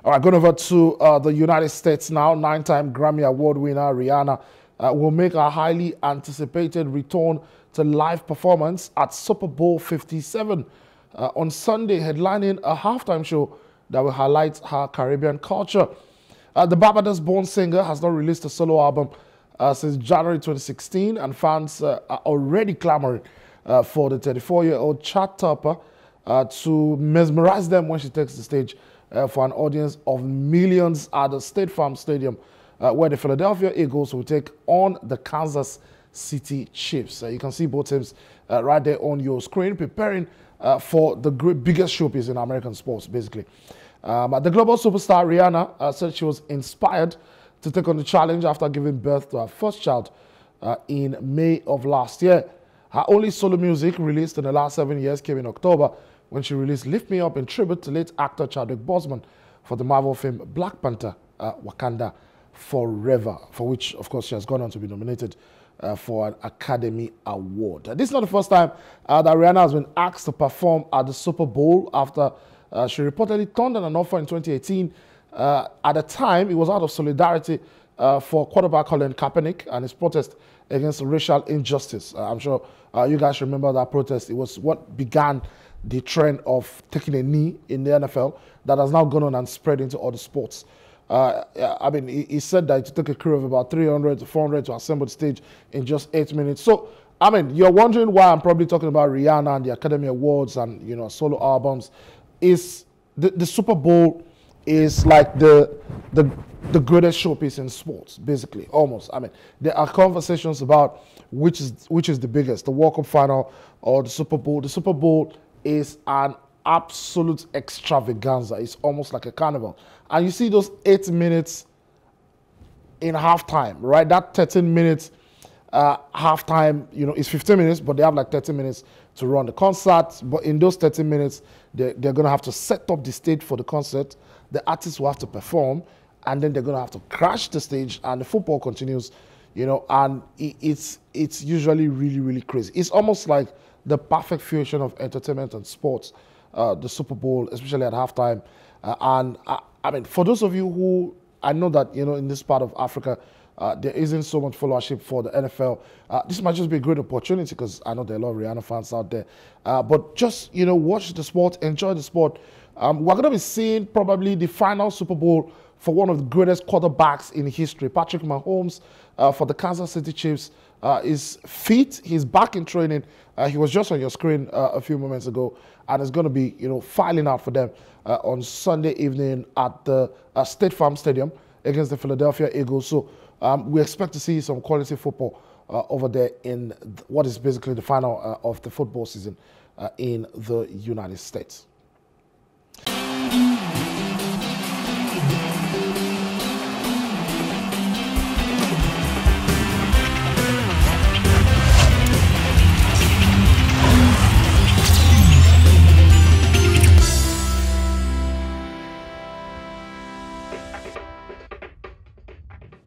All right, going over to the United States now. 9-time Grammy Award winner Rihanna will make a highly anticipated return to live performance at Super Bowl 57 on Sunday, headlining a halftime show that will highlight her Caribbean culture. The Barbados-born singer has not released a solo album since January 2016, and fans are already clamoring for the 34-year-old chart topper to mesmerize them when she takes the stage for an audience of millions at the State Farm Stadium, where the Philadelphia Eagles will take on the Kansas City Chiefs. You can see both teams right there on your screen, preparing for the biggest showpiece in American sports, basically. The global superstar Rihanna said she was inspired to take on the challenge after giving birth to her first child in May of last year. Her only solo music released in the last 7 years came in October, when she released Lift Me Up in tribute to late actor Chadwick Boseman for the Marvel film Black Panther, Wakanda Forever, for which, of course, she has gone on to be nominated for an Academy Award. This is not the first time that Rihanna has been asked to perform at the Super Bowl after she reportedly turned down an offer in 2018. At the time, it was out of solidarity for quarterback Colin Kaepernick and his protest against racial injustice. I'm sure you guys remember that protest. It was what began the trend of taking a knee in the NFL that has now gone on and spread into other sports. I mean, he said that it took a crew of about 300 to 400 to assemble the stage in just 8 minutes. So, I mean, you're wondering why I'm probably talking about Rihanna and the Academy Awards and, you know, solo albums. Is the Super Bowl is like the greatest showpiece in sports, basically, almost. I mean, there are conversations about which is the biggest, the World Cup final or the Super Bowl. The Super Bowl is an absolute extravaganza. It's almost like a carnival. And you see those 8 minutes in halftime, right? That 13 minutes halftime, you know, is 15 minutes, but they have like 30 minutes to run the concert. But in those 30 minutes, they're going to have to set up the stage for the concert. The artists will have to perform, and then they're going to have to crash the stage, and the football continues, you know, and it's usually really, really crazy. It's almost like the perfect fusion of entertainment and sports, the Super Bowl, especially at halftime. I mean, for those of you who, I know that, you know, in this part of Africa, there isn't so much followership for the NFL. This might just be a great opportunity because I know there are a lot of Rihanna fans out there. But just, you know, watch the sport, enjoy the sport. We're going to be seeing probably the final Super Bowl for one of the greatest quarterbacks in history, Patrick Mahomes, for the Kansas City Chiefs. Is fit, he's back in training. He was just on your screen a few moments ago, and is going to be, you know, filing out for them on Sunday evening at the State Farm Stadium against the Philadelphia Eagles. So we expect to see some quality football over there in what is basically the final of the football season in the United States.